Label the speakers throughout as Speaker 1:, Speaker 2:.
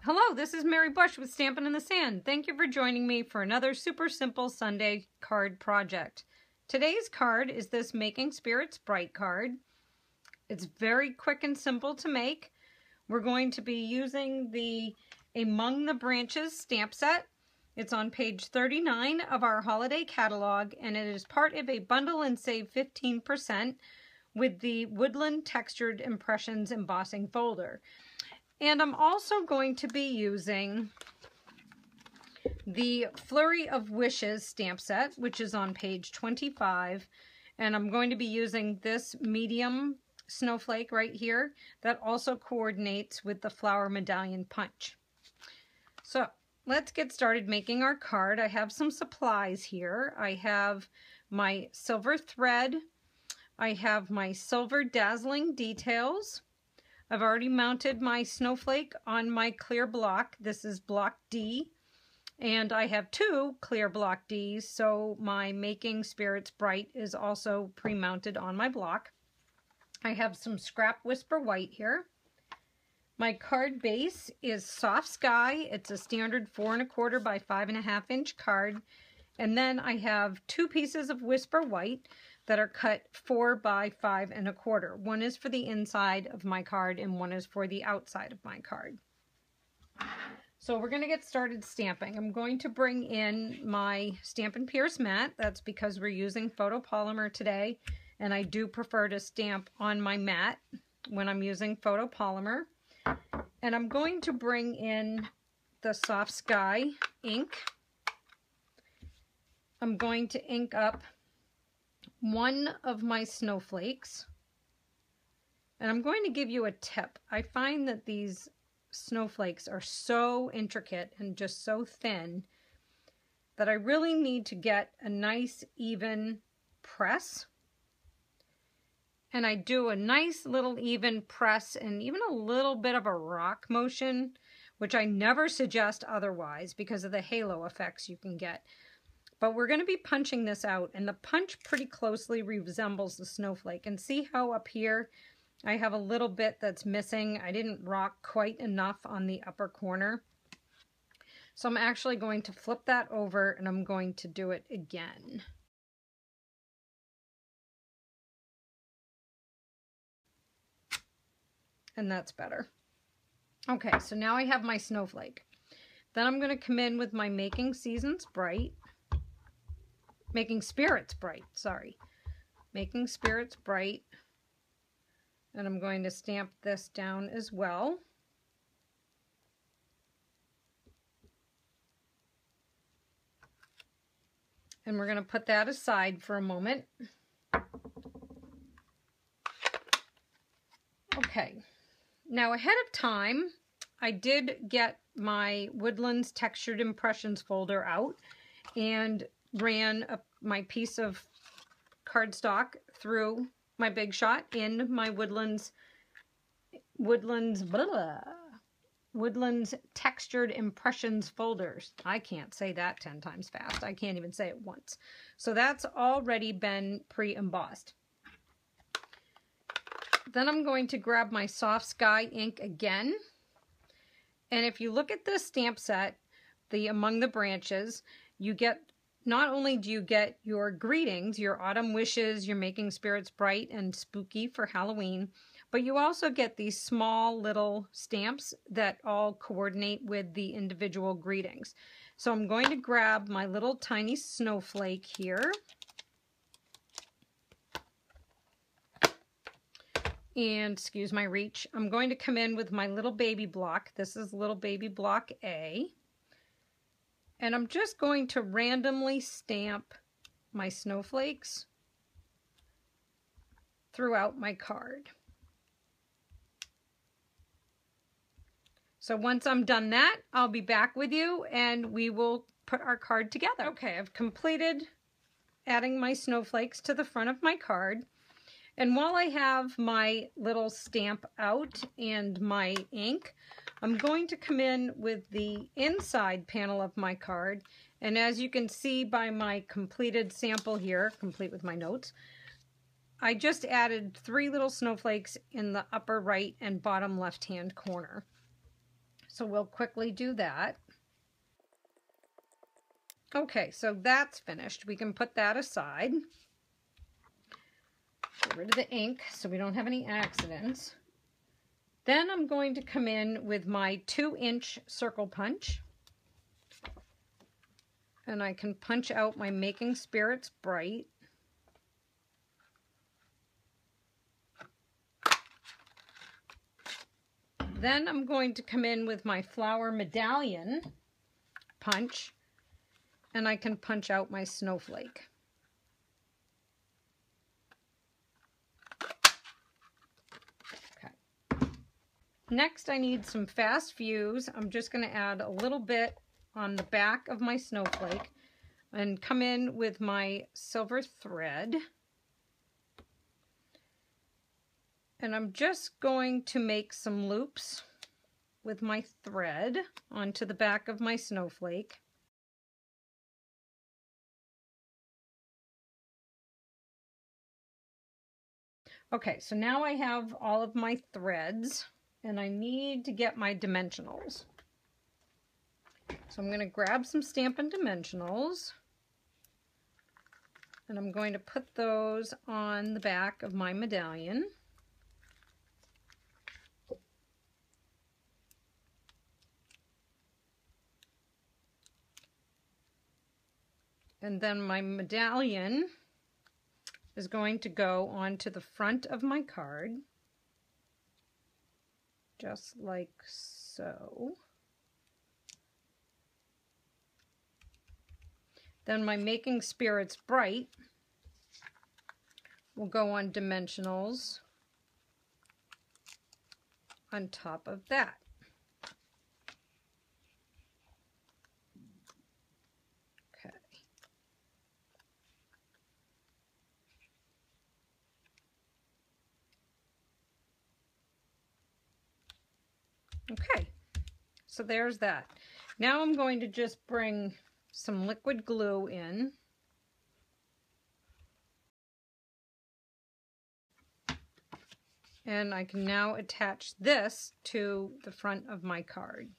Speaker 1: Hello, this is Mary Bush with Stampin' in the Sand. Thank you for joining me for another super simple Sunday card project. Today's card is this Making Spirits Bright card. It's very quick and simple to make. We're going to be using the Among the Branches stamp set. It's on page 39 of our holiday catalog, and it is part of a bundle and save 15% with the Woodland Textured Impressions embossing folder. And I'm also going to be using the Flurry of Wishes stamp set, which is on page 25. And I'm going to be using this medium snowflake right here that also coordinates with the flower medallion punch. So let's get started making our card. I have some supplies here. I have my silver thread. I have my silver dazzling details. I've already mounted my snowflake on my clear block. This is block D, and I have two clear block Ds, so my Making Spirits Bright is also pre-mounted on my block. I have some scrap Whisper White here. My card base is Soft Sky. It's a standard 4 1/4 by 5 1/2 inch card. And then I have two pieces of Whisper White that are cut 4 by 5 1/4. One is for the inside of my card and one is for the outside of my card. So we're going to get started stamping. I'm going to bring in my Stampin' Pierce mat. That's because we're using photopolymer today, and I do prefer to stamp on my mat when I'm using photopolymer. And I'm going to bring in the Soft Sky ink. I'm going to ink up one of my snowflakes, and I'm going to give you a tip. I find that these snowflakes are so intricate and just so thin that I really need to get a nice even press, and I do a nice little even press and even a little bit of a rock motion, which I never suggest otherwise because of the halo effects you can get. But we're going to be punching this out, and the punch pretty closely resembles the snowflake. And see how up here I have a little bit that's missing? I didn't rock quite enough on the upper corner. So I'm actually going to flip that over, and I'm going to do it again. And that's better. Okay, so now I have my snowflake. Then I'm going to come in with my Making Spirits Bright, sorry. Making Spirits Bright. And I'm going to stamp this down as well. And we're going to put that aside for a moment. Okay. Now ahead of time, I did get my Woodlands Textured Impressions folder out and ran my piece of cardstock through my Big Shot in my Woodlands Textured Impressions folders. I can't say that 10 times fast. I can't even say it once. So that's already been pre-embossed. Then I'm going to grab my Soft Sky ink again. And if you look at this stamp set, the Among the Branches, you get, not only do you get your greetings, your autumn wishes, your Making Spirits Bright and spooky for Halloween, but you also get these small little stamps that all coordinate with the individual greetings. So I'm going to grab my little tiny snowflake here. And excuse my reach, I'm going to come in with my little baby block. This is little baby block A. And I'm just going to randomly stamp my snowflakes throughout my card. So once I'm done that, I'll be back with you and we will put our card together. Okay, I've completed adding my snowflakes to the front of my card. And while I have my little stamp out and my ink, I'm going to come in with the inside panel of my card. And as you can see by my completed sample here, complete with my notes, I just added 3 little snowflakes in the upper right and bottom left hand corner. So we'll quickly do that. Okay, so that's finished. We can put that aside. Get rid of the ink so we don't have any accidents. Then I'm going to come in with my 2-inch circle punch. And I can punch out my Making Spirits Bright. Then I'm going to come in with my Flower Medallion punch, and I can punch out my snowflake. Okay. Next, I need some fast fuse. I'm just going to add a little bit on the back of my snowflake and come in with my silver thread. And I'm just going to make some loops with my thread onto the back of my snowflake. Okay, so now I have all of my threads and I need to get my dimensionals. So I'm going to grab some Stampin' Dimensionals and I'm going to put those on the back of my medallion. And then my medallion is going to go onto the front of my card, just like so. Then my Making Spirits Bright will go on dimensionals on top of that. Okay, so there's that. Now I'm going to just bring some liquid glue in. And I can now attach this to the front of my card.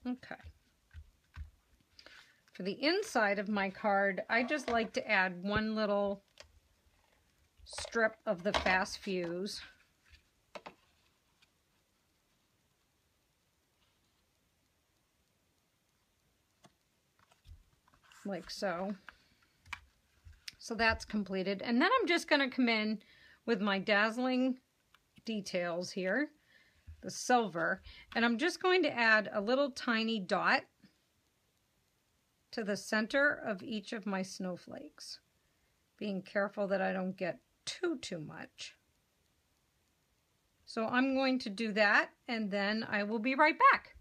Speaker 1: Okay. For the inside of my card, I just like to add one little strip of the fast fuse. Like so. So that's completed. And then I'm just going to come in with my dazzling details here, the silver, and I'm just going to add a little tiny dot to the center of each of my snowflakes, being careful that I don't get too much. So I'm going to do that and then I will be right back.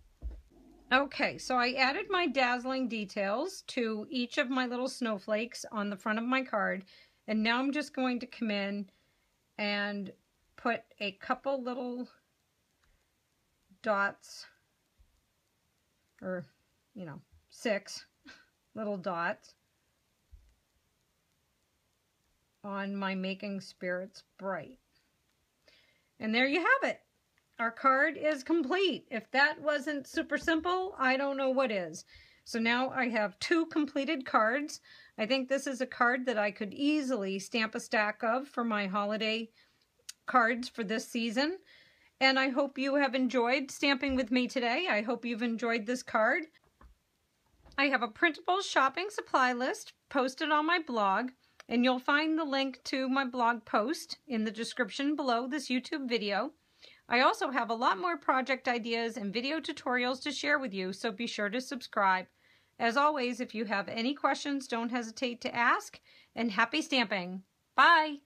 Speaker 1: Okay, so I added my dazzling details to each of my little snowflakes on the front of my card, and now I'm just going to come in and put a couple little dots, or 6 little dots on my Making Spirits Bright. And there you have it. Our card is complete. If that wasn't super simple, I don't know what is. So now I have 2 completed cards. I think this is a card that I could easily stamp a stack of for my holiday cards for this season. And I hope you have enjoyed stamping with me today. I hope you've enjoyed this card. I have a printable shopping supply list posted on my blog, and you'll find the link to my blog post in the description below this YouTube video. I also have a lot more project ideas and video tutorials to share with you, so be sure to subscribe. As always, if you have any questions, don't hesitate to ask, and happy stamping! Bye!